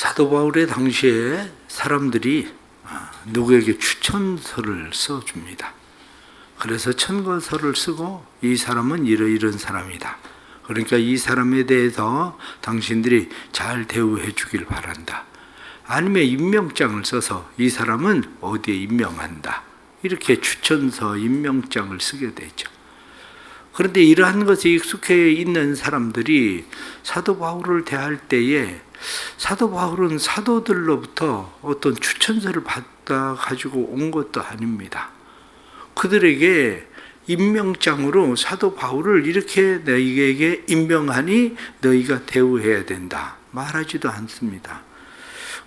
사도 바울의 당시에 사람들이 누구에게 추천서를 써줍니다. 그래서 천거서를 쓰고 이 사람은 이러이런 사람이다. 그러니까 이 사람에 대해서 당신들이 잘 대우해 주길 바란다. 아니면 임명장을 써서 이 사람은 어디에 임명한다. 이렇게 추천서, 임명장을 쓰게 되죠. 그런데 이러한 것에 익숙해 있는 사람들이 사도 바울을 대할 때에 사도 바울은 사도들로부터 어떤 추천서를 받아 가지고 온 것도 아닙니다. 그들에게 임명장으로 사도 바울을 이렇게 너희에게 임명하니 너희가 대우해야 된다 말하지도 않습니다.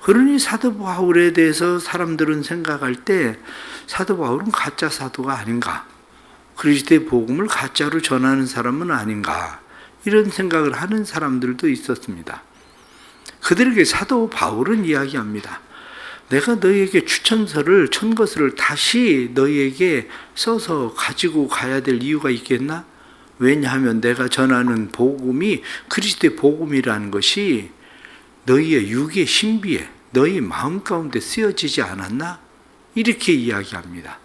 그러니 사도 바울에 대해서 사람들은 생각할 때 사도 바울은 가짜 사도가 아닌가, 그리스도의 복음을 가짜로 전하는 사람은 아닌가, 이런 생각을 하는 사람들도 있었습니다. 그들에게 사도 바울은 이야기합니다. 내가 너희에게 추천서를, 천거서를 다시 너희에게 써서 가지고 가야 될 이유가 있겠나? 왜냐하면 내가 전하는 복음이 그리스도의 복음이라는 것이 너희의 육의 신비에, 너희 마음 가운데 쓰여지지 않았나? 이렇게 이야기합니다.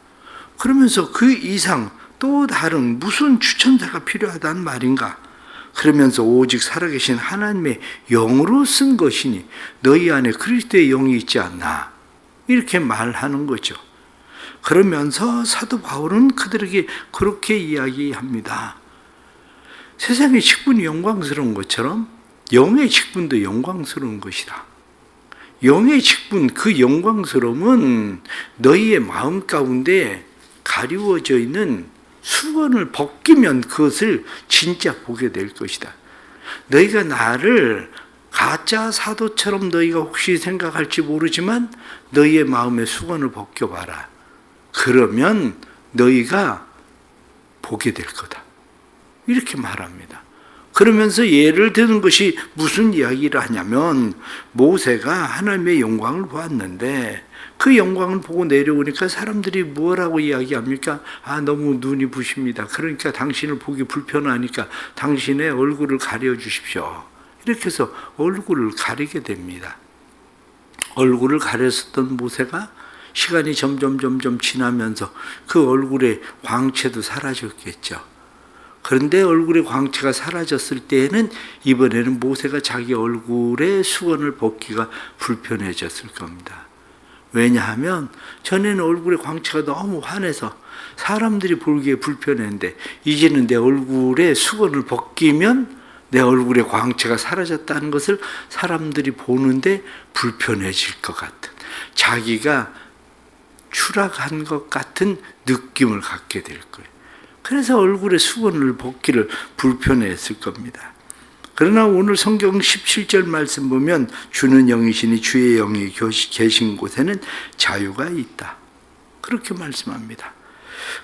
그러면서 그 이상 또 다른 무슨 추천서가 필요하다는 말인가? 그러면서 오직 살아계신 하나님의 영으로 쓴 것이니 너희 안에 그리스도의 영이 있지 않나, 이렇게 말하는 거죠. 그러면서 사도 바울은 그들에게 그렇게 이야기합니다. 세상의 직분이 영광스러운 것처럼 영의 직분도 영광스러운 것이다. 영의 직분, 그 영광스러움은 너희의 마음 가운데 가리워져 있는 수건을 벗기면 그것을 진짜 보게 될 것이다. 너희가 나를 가짜 사도처럼 너희가 혹시 생각할지 모르지만 너희의 마음의 수건을 벗겨봐라. 그러면 너희가 보게 될 거다. 이렇게 말합니다. 그러면서 예를 드는 것이 무슨 이야기를 하냐면, 모세가 하나님의 영광을 보았는데 그 영광을 보고 내려오니까 사람들이 뭐라고 이야기합니까? 너무 눈이 부십니다. 그러니까 당신을 보기 불편하니까 당신의 얼굴을 가려주십시오. 이렇게 해서 얼굴을 가리게 됩니다. 얼굴을 가렸었던 모세가 시간이 점점 지나면서 그 얼굴의 광채도 사라졌겠죠. 그런데 얼굴의 광채가 사라졌을 때에는 이번에는 모세가 자기 얼굴의 수건을 벗기가 불편해졌을 겁니다. 왜냐하면 전에는 얼굴의 광채가 너무 환해서 사람들이 보기에 불편했는데 이제는 내 얼굴의 수건을 벗기면 내 얼굴의 광채가 사라졌다는 것을 사람들이 보는데 불편해질 것 같은, 자기가 추락한 것 같은 느낌을 갖게 될 거예요. 그래서 얼굴에 수건을 벗기를 불편해했을 겁니다. 그러나 오늘 성경 17절 말씀 보면 주는 영이시니 주의 영이 계신 곳에는 자유가 있다, 그렇게 말씀합니다.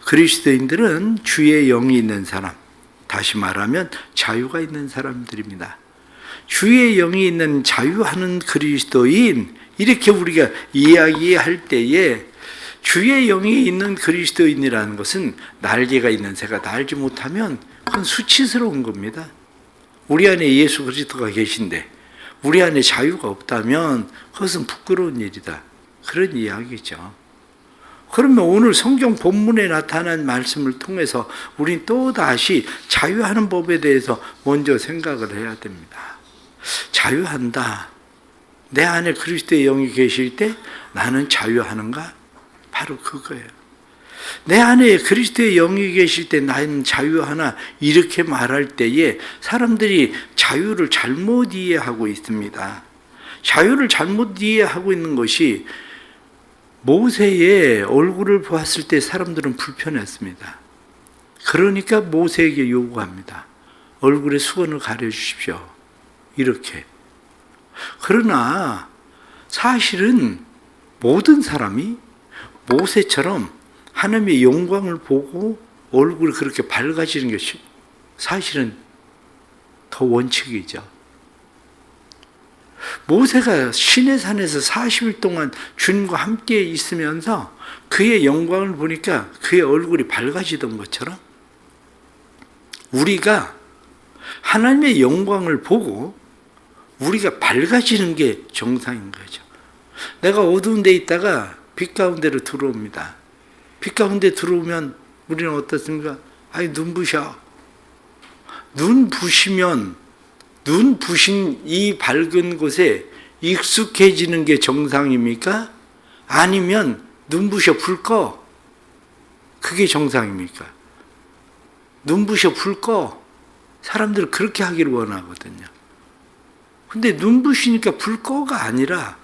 그리스도인들은 주의 영이 있는 사람, 다시 말하면 자유가 있는 사람들입니다. 주의 영이 있는 자유하는 그리스도인, 이렇게 우리가 이야기할 때에 주의 영이 있는 그리스도인이라는 것은 날개가 있는 새가 날지 못하면 그건 수치스러운 겁니다. 우리 안에 예수 그리스도가 계신데 우리 안에 자유가 없다면 그것은 부끄러운 일이다, 그런 이야기죠. 그러면 오늘 성경 본문에 나타난 말씀을 통해서 우리는 또다시 자유하는 법에 대해서 먼저 생각을 해야 됩니다. 자유한다. 내 안에 그리스도의 영이 계실 때 나는 자유하는가? 바로 그거예요. 내 안에 그리스도의 영이 계실 때 나는 자유하나, 이렇게 말할 때에 사람들이 자유를 잘못 이해하고 있습니다. 자유를 잘못 이해하고 있는 것이, 모세의 얼굴을 보았을 때 사람들은 불편했습니다. 그러니까 모세에게 요구합니다. 얼굴에 수건을 가려주십시오. 이렇게. 그러나 사실은 모든 사람이 모세처럼 하나님의 영광을 보고 얼굴이 그렇게 밝아지는 것이 사실은 더 원칙이죠. 모세가 시내산에서 40일 동안 주님과 함께 있으면서 그의 영광을 보니까 그의 얼굴이 밝아지던 것처럼 우리가 하나님의 영광을 보고 우리가 밝아지는 게 정상인 거죠. 내가 어두운 데 있다가 빛 가운데로 들어옵니다. 빛 가운데 들어오면 우리는 어떻습니까? 아니, 눈부셔. 눈 부시면, 눈 부신 이 밝은 곳에 익숙해지는 게 정상입니까? 아니면 눈부셔 불 꺼. 그게 정상입니까? 눈부셔 불 꺼. 사람들은 그렇게 하기를 원하거든요. 근데 눈부시니까 불 꺼가 아니라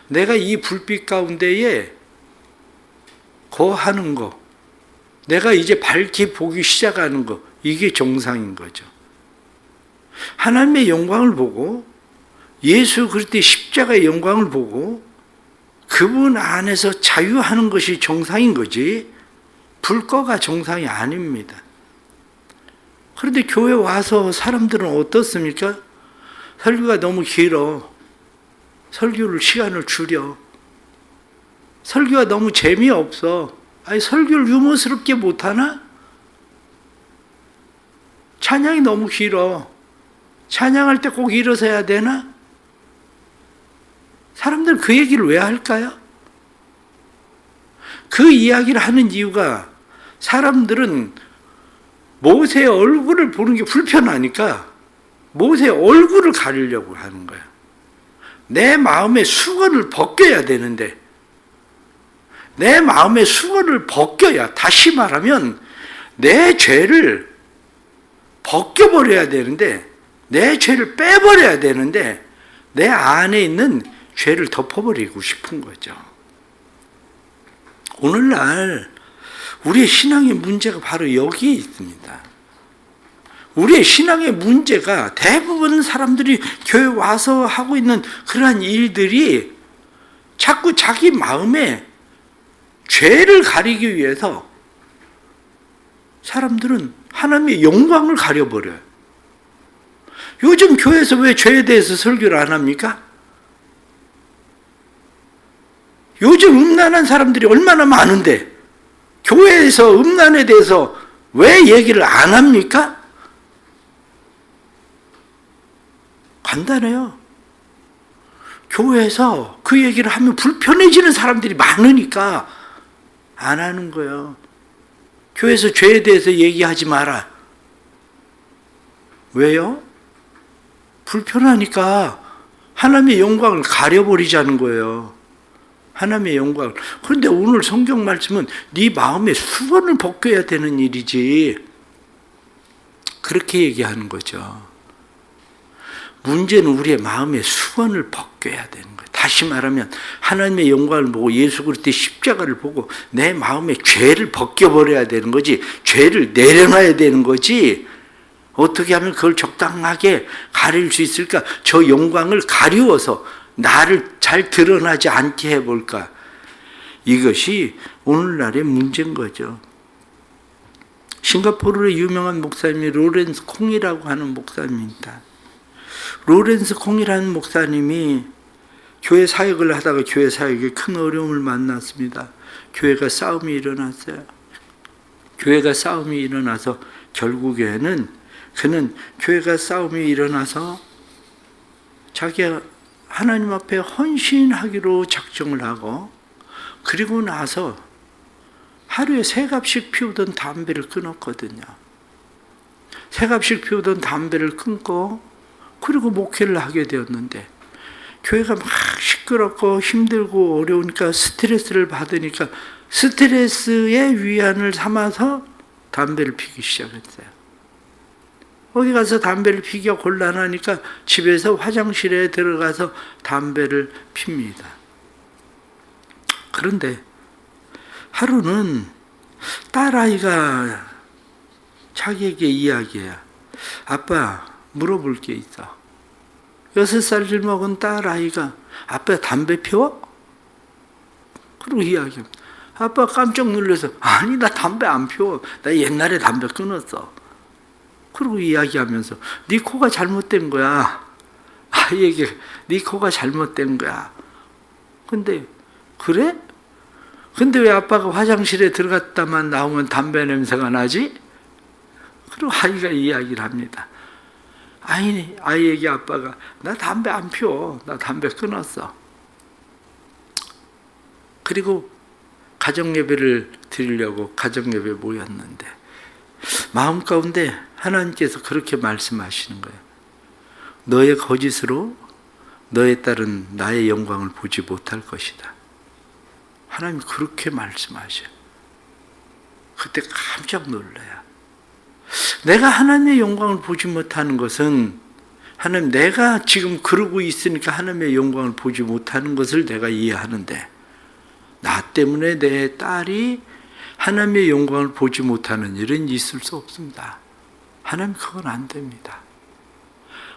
내가 이 불빛 가운데에 거하는 거, 내가 이제 밝게 보기 시작하는 거, 이게 정상인 거죠. 하나님의 영광을 보고 예수 그리스도의 십자가의 영광을 보고 그분 안에서 자유하는 것이 정상인 거지 불 꺼가 정상이 아닙니다. 그런데 교회 와서 사람들은 어떻습니까? 설교가 너무 길어. 설교를 시간을 줄여. 설교가 너무 재미없어. 아니, 설교를 유머스럽게 못하나? 찬양이 너무 길어. 찬양할 때 꼭 일어서야 되나? 사람들은 그 얘기를 왜 할까요? 그 이야기를 하는 이유가 사람들은 모세의 얼굴을 보는 게 불편하니까 모세의 얼굴을 가리려고 하는 거야. 내 마음의 수건을 벗겨야 되는데, 내 마음의 수건을 벗겨야, 다시 말하면 내 죄를 벗겨버려야 되는데, 내 죄를 빼버려야 되는데 내 안에 있는 죄를 덮어버리고 싶은 거죠. 오늘날 우리의 신앙의 문제가 바로 여기에 있습니다. 우리의 신앙의 문제가 대부분 사람들이 교회 와서 하고 있는 그러한 일들이 자꾸 자기 마음에 죄를 가리기 위해서 사람들은 하나님의 영광을 가려버려요. 요즘 교회에서 왜 죄에 대해서 설교를 안 합니까? 요즘 음란한 사람들이 얼마나 많은데 교회에서 음란에 대해서 왜 얘기를 안 합니까? 간단해요. 교회에서 그 얘기를 하면 불편해지는 사람들이 많으니까 안 하는 거예요. 교회에서 죄에 대해서 얘기하지 마라. 왜요? 불편하니까 하나님의 영광을 가려버리자는 거예요. 하나님의 영광을. 그런데 오늘 성경 말씀은 네 마음의 수건을 벗겨야 되는 일이지. 그렇게 얘기하는 거죠. 문제는 우리의 마음의 수건을 벗겨야 되는 거예요. 다시 말하면 하나님의 영광을 보고 예수 그리스도의 십자가를 보고 내 마음의 죄를 벗겨버려야 되는 거지, 죄를 내려놔야 되는 거지. 어떻게 하면 그걸 적당하게 가릴 수 있을까? 저 영광을 가리워서 나를 잘 드러나지 않게 해볼까? 이것이 오늘날의 문제인 거죠. 싱가포르의 유명한 목사님이 로렌스 콩이라고 하는 목사님입니다. 로렌스 콩이라는 목사님이 교회 사역을 하다가 교회 사역에 큰 어려움을 만났습니다. 교회가 싸움이 일어났어요. 교회가 싸움이 일어나서 결국에는 그는 교회가 싸움이 일어나서 자기가 하나님 앞에 헌신하기로 작정을 하고, 그리고 나서 하루에 3갑씩 피우던 담배를 끊었거든요. 3갑씩 피우던 담배를 끊고 그리고 목회를 하게 되었는데, 교회가 막 시끄럽고 힘들고 어려우니까 스트레스를 받으니까 스트레스의 위안을 삼아서 담배를 피기 시작했어요. 어디 가서 담배를 피기가 곤란하니까 집에서 화장실에 들어가서 담배를 핍니다. 그런데 하루는 딸아이가 자기에게 이야기해요. 아빠, 물어볼 게 있어. 6살을 먹은 딸아이가 아빠 담배 피워? 그러고 이야기합니다. 아빠 깜짝 놀라서 아니, 나 담배 안 피워. 나 옛날에 담배 끊었어. 그러고 이야기하면서 네 코가 잘못된 거야. 아이에게 네 코가 잘못된 거야. 근데 그래? 근데 왜 아빠가 화장실에 들어갔다만 나오면 담배 냄새가 나지? 그리고 아이가 이야기를 합니다. 아이에게 아빠가 나 담배 안 피워. 나 담배 끊었어. 그리고 가정예배를 드리려고 가정예배에 모였는데 마음 가운데 하나님께서 그렇게 말씀하시는 거예요. 너의 거짓으로 너의 딸은 나의 영광을 보지 못할 것이다. 하나님이 그렇게 말씀하셔요. 그때 깜짝 놀라요. 내가 하나님의 영광을 보지 못하는 것은 하나님, 내가 지금 그러고 있으니까 하나님의 영광을 보지 못하는 것을 내가 이해하는데 나 때문에 내 딸이 하나님의 영광을 보지 못하는 일은 있을 수 없습니다. 하나님, 그건 안 됩니다.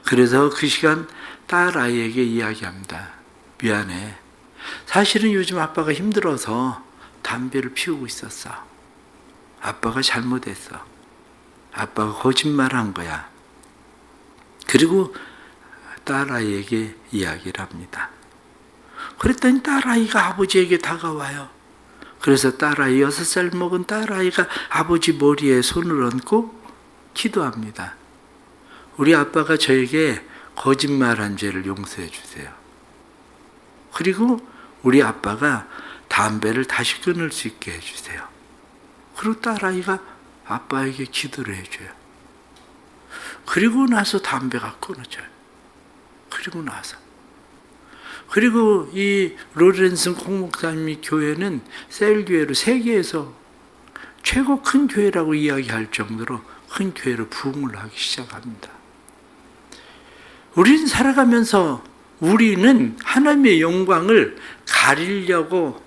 그래서 그 시간 딸 아이에게 이야기합니다. 미안해. 사실은 요즘 아빠가 힘들어서 담배를 피우고 있었어. 아빠가 잘못했어. 아빠가 거짓말한 거야. 그리고 딸아이에게 이야기를 합니다. 그랬더니 딸아이가 아버지에게 다가와요. 그래서 딸아이 6살 먹은 딸아이가 아버지 머리에 손을 얹고 기도합니다. 우리 아빠가 저에게 거짓말한 죄를 용서해 주세요. 그리고 우리 아빠가 담배를 다시 끊을 수 있게 해주세요. 그리고 딸아이가 아빠에게 기도를 해줘요. 그리고 나서 담배가 끊어져요. 그리고 이 로렌슨 콩목사님이 교회는 셀교회로 세계에서 최고 큰 교회라고 이야기할 정도로 큰 교회로 부흥을 하기 시작합니다. 우리는 살아가면서 우리는 하나님의 영광을 가리려고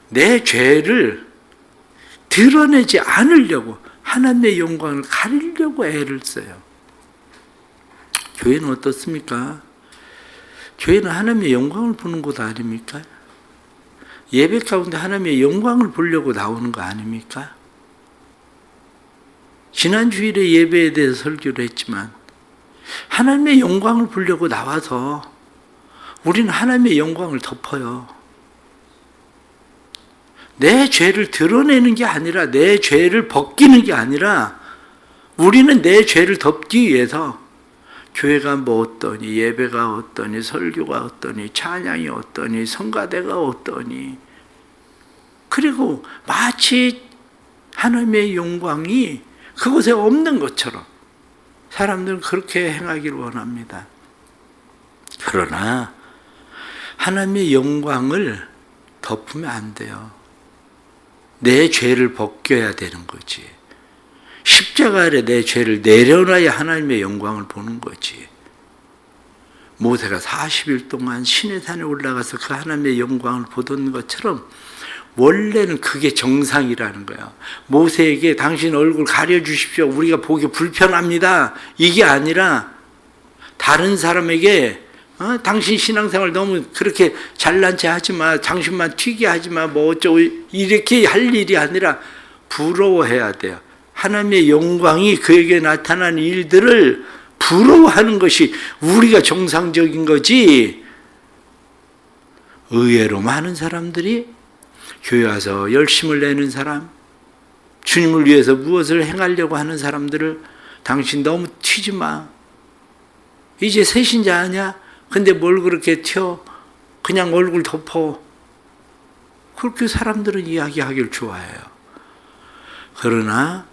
내 죄를 드러내지 않으려고 하나님의 영광을 가리려고 애를 써요. 교회는 어떻습니까? 교회는 하나님의 영광을 보는 곳 아닙니까? 예배 가운데 하나님의 영광을 보려고 나오는 거 아닙니까? 지난 주일에 예배에 대해서 설교를 했지만 하나님의 영광을 보려고 나와서 우리는 하나님의 영광을 덮어요. 내 죄를 드러내는 게 아니라, 내 죄를 벗기는 게 아니라 우리는 내 죄를 덮기 위해서 교회가 뭐 어떠니, 예배가 어떠니, 설교가 어떠니, 찬양이 어떠니, 성가대가 어떠니, 그리고 마치 하나님의 영광이 그곳에 없는 것처럼 사람들은 그렇게 행하기를 원합니다. 그러나 하나님의 영광을 덮으면 안 돼요. 내 죄를 벗겨야 되는 거지. 십자가 아래 내 죄를 내려놔야 하나님의 영광을 보는 거지. 모세가 40일 동안 시내산에 올라가서 그 하나님의 영광을 보던 것처럼 원래는 그게 정상이라는 거야. 모세에게 당신 얼굴 가려주십시오. 우리가 보기 불편합니다. 이게 아니라 다른 사람에게 당신 신앙생활 너무 그렇게 잘난 체 하지 마. 당신만 튀게 하지 마. 뭐 어쩌고 이렇게 할 일이 아니라 부러워해야 돼요. 하나님의 영광이 그에게 나타난 일들을 부러워하는 것이 우리가 정상적인 거지. 의외로 많은 사람들이 교회 와서 열심을 내는 사람, 주님을 위해서 무엇을 행하려고 하는 사람들을 당신 너무 튀지 마. 이제 새신자 아니야? 근데 뭘 그렇게 튀어? 그냥 얼굴 덮어. 그렇게 사람들은 이야기하기를 좋아해요. 그러나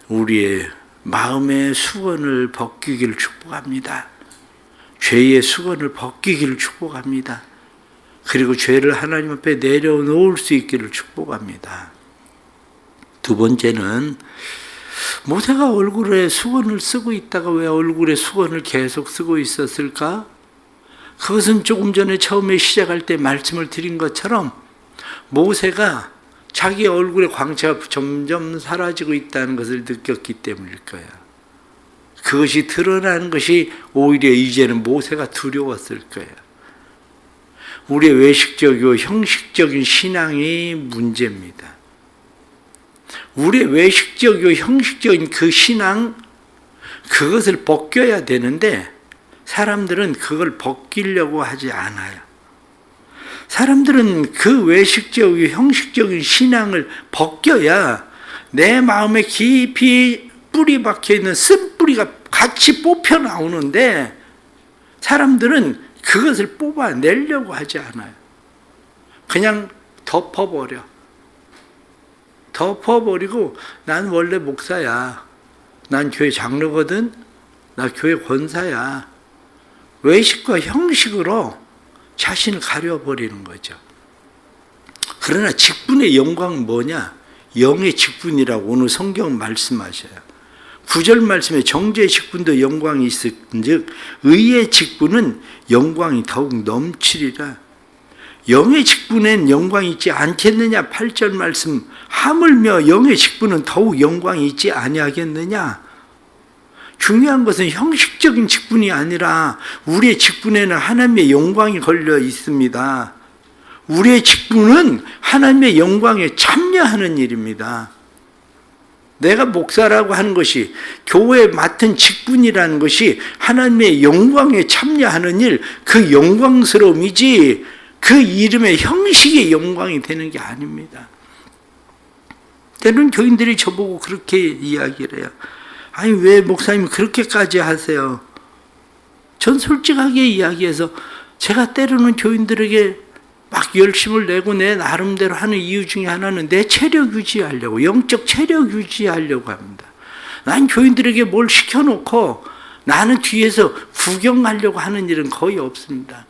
우리의 마음의 수건을 벗기기를 축복합니다. 죄의 수건을 벗기기를 축복합니다. 그리고 죄를 하나님 앞에 내려놓을 수 있기를 축복합니다. 두 번째는 모세가 얼굴에 수건을 쓰고 있다가 왜 얼굴에 수건을 계속 쓰고 있었을까? 그것은 조금 전에 처음에 시작할 때 말씀을 드린 것처럼 모세가 자기 얼굴의 광채가 점점 사라지고 있다는 것을 느꼈기 때문일 거야. 그것이 드러나는 것이 오히려 이제는 모세가 두려웠을 거야. 우리의 외식적이고 형식적인 신앙이 문제입니다. 우리의 외식적이고 형식적인 그 신앙, 그것을 벗겨야 되는데 사람들은 그걸 벗기려고 하지 않아요. 사람들은 그 외식적이고 형식적인 신앙을 벗겨야 내 마음에 깊이 뿌리 박혀 있는 쓴뿌리가 같이 뽑혀 나오는데 사람들은 그것을 뽑아내려고 하지 않아요. 그냥 덮어버리고 난 원래 목사야. 난 교회 장로거든. 나 교회 권사야. 외식과 형식으로 자신을 가려버리는 거죠. 그러나 직분의 영광은 뭐냐? 영의 직분이라고 오늘 성경 말씀하셔요. 9절 말씀에 정죄의 직분도 영광이 있을즉 의의 직분은 영광이 더욱 넘치리라. 영의 직분엔 영광이 있지 않겠느냐? 8절 말씀 하물며 영의 직분은 더욱 영광이 있지 아니하겠느냐? 중요한 것은 형식적인 직분이 아니라 우리의 직분에는 하나님의 영광이 걸려 있습니다. 우리의 직분은 하나님의 영광에 참여하는 일입니다. 내가 목사라고 하는 것이, 교회에 맡은 직분이라는 것이 하나님의 영광에 참여하는 일, 그 영광스러움이지 그 이름의 형식의 영광이 되는 게 아닙니다. 때로는 교인들이 저보고 그렇게 이야기를 해요. 아니 왜 목사님이 그렇게까지 하세요? 전 솔직하게 이야기해서 제가 때로는 교인들에게 막 열심을 내고 내 나름대로 하는 이유 중에 하나는 내 체력 유지하려고, 영적 체력 유지하려고 합니다. 난 교인들에게 뭘 시켜놓고 나는 뒤에서 구경하려고 하는 일은 거의 없습니다.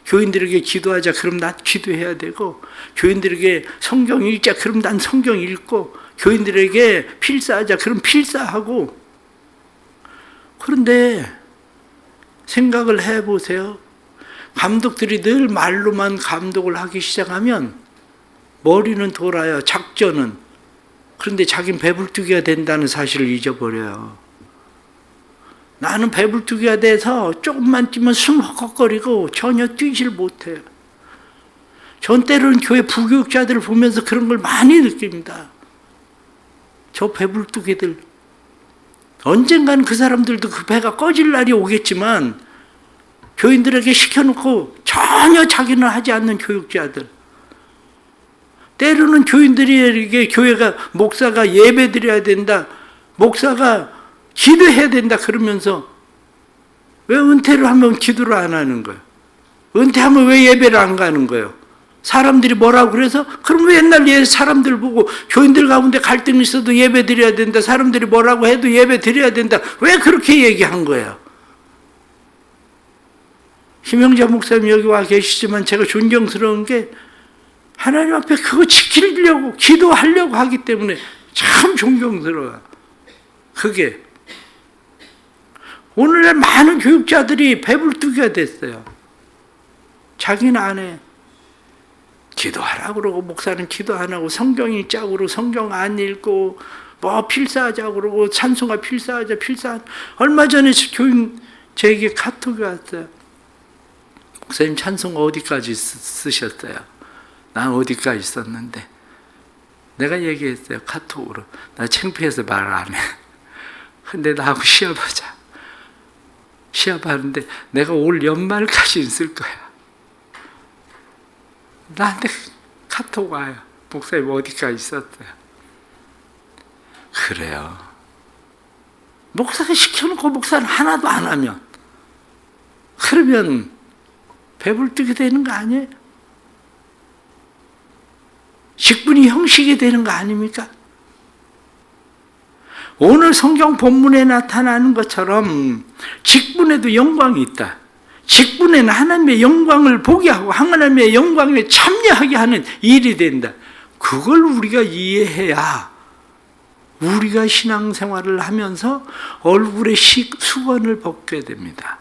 교인들에게 기도하자 그럼 난 기도해야 되고, 교인들에게 성경 읽자 그럼 난 성경 읽고, 교인들에게 필사하자 그럼 필사하고. 그런데 생각을 해보세요. 감독들이 늘 말로만 감독을 하기 시작하면 머리는 돌아요. 작전은. 그런데 자기는 배불뚝이가 된다는 사실을 잊어버려요. 나는 배불뚝이가 돼서 조금만 뛰면 숨 헉헉거리고 전혀 뛰질 못해요. 전 때로는 교회 부교육자들을 보면서 그런 걸 많이 느낍니다. 저 배불뚝이들. 언젠가는 그 사람들도 그 배가 꺼질 날이 오겠지만 교인들에게 시켜놓고 전혀 자기는 하지 않는 교육자들. 때로는 교인들에게 교회가, 목사가 예배 드려야 된다, 목사가 기도해야 된다 그러면서 왜 은퇴를 하면 기도를 안 하는 거예요? 은퇴하면 왜 예배를 안 가는 거예요? 사람들이 뭐라고 그래서? 그럼 왜 옛날 사람들 보고 교인들 가운데 갈등이 있어도 예배 드려야 된다, 사람들이 뭐라고 해도 예배 드려야 된다, 왜 그렇게 얘기한 거예요? 김영자 목사님 여기 와 계시지만 제가 존경스러운 게 하나님 앞에 그거 지키려고 기도하려고 하기 때문에 참 존경스러워요. 그게 오늘날 많은 교육자들이 배불뚝이가 됐어요. 자기는 안 해. 기도하라고 그러고 목사는 기도 안 하고, 성경 읽자고 그러고 성경 안 읽고, 뭐 필사하자고 그러고 찬송가 필사하자 필사. 얼마 전에 교인 제게 카톡이 왔어요. 목사님 찬송 어디까지 쓰셨어요? 난 어디까지 썼는데. 내가 얘기했어요. 카톡으로. 나 창피해서 말을 안 해. 근데 나하고 시합하자. 시합하는데 내가 올 연말까지는 쓸 거야. 나한테 카톡 와요. 목사님 어디까지 썼어요? 그래요. 목사가 시켜놓고 목사는 하나도 안 하면, 그러면 배불뚝이 되는 거 아니에요? 직분이 형식이 되는 거 아닙니까? 오늘 성경 본문에 나타나는 것처럼 직분에도 영광이 있다. 직분에는 하나님의 영광을 보게 하고 하나님의 영광에 참여하게 하는 일이 된다. 그걸 우리가 이해해야 우리가 신앙생활을 하면서 얼굴에 수건을 벗게 됩니다.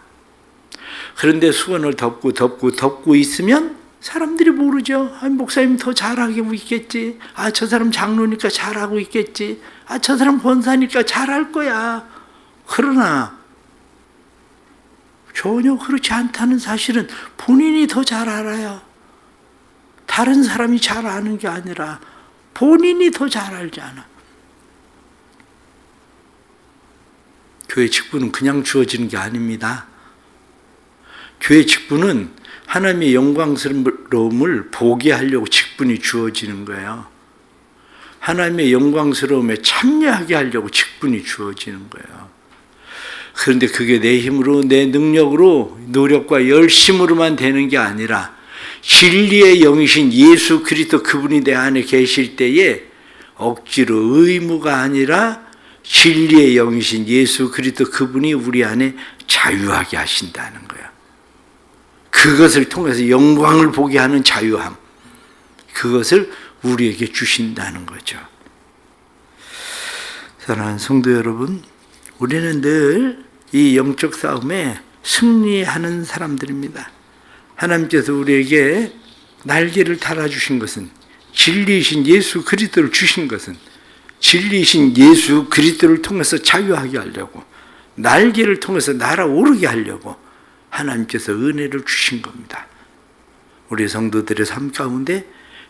그런데 수건을 덮고 있으면 사람들이 모르죠. 아, 목사님 더 잘하고 있겠지. 아, 저 사람 장로니까 잘하고 있겠지. 아, 저 사람 권사니까 잘할 거야. 그러나 전혀 그렇지 않다는 사실은 본인이 더 잘 알아요. 다른 사람이 잘 아는 게 아니라 본인이 더 잘 알잖아. 교회 직분은 그냥 주어지는 게 아닙니다. 교회 직분은 하나님의 영광스러움을 보게 하려고 직분이 주어지는 거예요. 하나님의 영광스러움에 참여하게 하려고 직분이 주어지는 거예요. 그런데 그게 내 힘으로, 내 능력으로, 노력과 열심으로만 되는 게 아니라 진리의 영이신 예수 그리스도 그분이 내 안에 계실 때에 억지로 의무가 아니라 진리의 영이신 예수 그리스도 그분이 우리 안에 자유하게 하신다는 거예요. 그것을 통해서 영광을 보게 하는 자유함, 그것을 우리에게 주신다는 거죠. 사랑하는 성도 여러분, 우리는 늘 이 영적 싸움에 승리하는 사람들입니다. 하나님께서 우리에게 날개를 달아주신 것은, 진리이신 예수 그리스도를 주신 것은 진리이신 예수 그리스도를 통해서 자유하게 하려고, 날개를 통해서 날아오르게 하려고 하나님께서 은혜를 주신 겁니다. 우리 성도들의 삶 가운데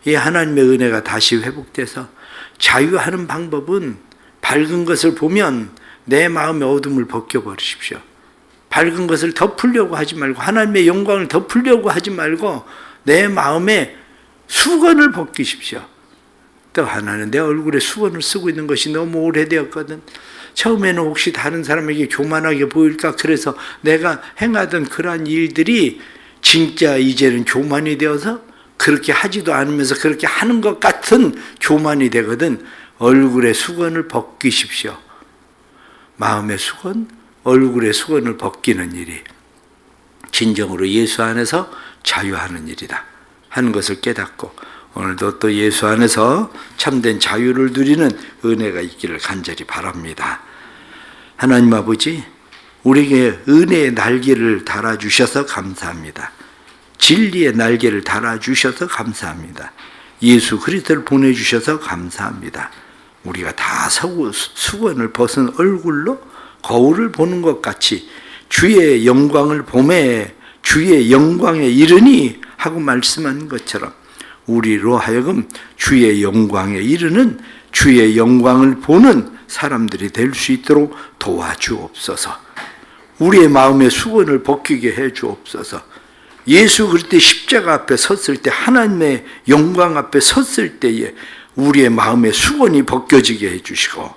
이 하나님의 은혜가 다시 회복돼서 자유하는 방법은, 밝은 것을 보면 내 마음의 어둠을 벗겨버리십시오. 밝은 것을 덮으려고 하지 말고, 하나님의 영광을 덮으려고 하지 말고 내 마음에 수건을 벗기십시오. 또 하나는 내 얼굴에 수건을 쓰고 있는 것이 너무 오래되었거든. 처음에는 혹시 다른 사람에게 교만하게 보일까, 그래서 내가 행하던 그러한 일들이 진짜 이제는 교만이 되어서 그렇게 하지도 않으면서 그렇게 하는 것 같은 교만이 되거든. 얼굴에 수건을 벗기십시오. 마음의 수건, 얼굴의 수건을 벗기는 일이 진정으로 예수 안에서 자유하는 일이다 하는 것을 깨닫고, 오늘도 또 예수 안에서 참된 자유를 누리는 은혜가 있기를 간절히 바랍니다. 하나님 아버지, 우리에게 은혜의 날개를 달아주셔서 감사합니다. 진리의 날개를 달아주셔서 감사합니다. 예수 그리스도를 보내주셔서 감사합니다. 우리가 다 수건을 벗은 얼굴로 거울을 보는 것 같이 주의 영광을 보매 주의 영광에 이르니 하고 말씀한 것처럼 우리로 하여금 주의 영광에 이르는, 주의 영광을 보는 사람들이 될 수 있도록 도와주옵소서. 우리의 마음의 수건을 벗기게 해 주옵소서. 예수 그리스도의 십자가 앞에 섰을 때, 하나님의 영광 앞에 섰을 때에 우리의 마음의 수건이 벗겨지게 해주시고,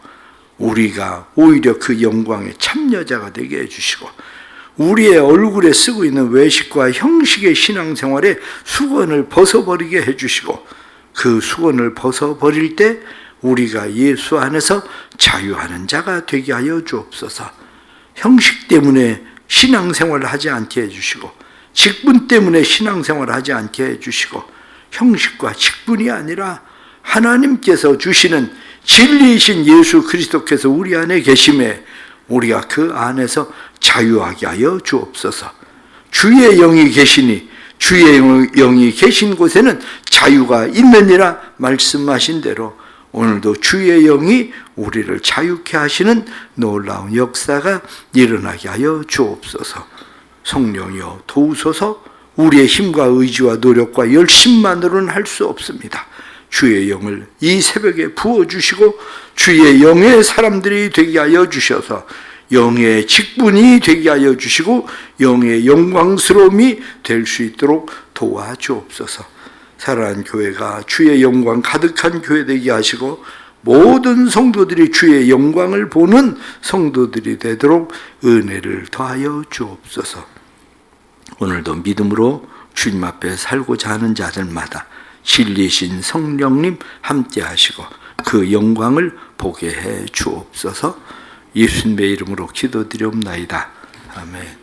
우리가 오히려 그 영광의 참여자가 되게 해주시고, 우리의 얼굴에 쓰고 있는 외식과 형식의 신앙생활에 수건을 벗어버리게 해주시고, 그 수건을 벗어버릴 때 우리가 예수 안에서 자유하는 자가 되게 하여 주옵소서. 형식 때문에 신앙생활을 하지 않게 해주시고, 직분 때문에 신앙생활을 하지 않게 해주시고, 형식과 직분이 아니라 하나님께서 주시는 진리이신 예수 그리스도께서 우리 안에 계심에 우리가 그 안에서 자유하게 하여 주옵소서. 주의 영이 계시니 주의 영이 계신 곳에는 자유가 있느니라 말씀하신 대로 오늘도 주의 영이 우리를 자유케 하시는 놀라운 역사가 일어나게 하여 주옵소서. 성령이여 도우소서. 우리의 힘과 의지와 노력과 열심만으로는 할 수 없습니다. 주의 영을 이 새벽에 부어주시고 주의 영의 사람들이 되게 하여 주셔서 영의 직분이 되게 하여 주시고 영의 영광스러움이 될 수 있도록 도와주옵소서. 사랑하는 교회가 주의 영광 가득한 교회 되게 하시고 모든 성도들이 주의 영광을 보는 성도들이 되도록 은혜를 더하여 주옵소서. 오늘도 믿음으로 주님 앞에 살고자 하는 자들마다 진리신 성령님 함께 하시고 그 영광을 보게 해 주옵소서. 예수님의 이름으로 기도드리옵나이다. 아멘.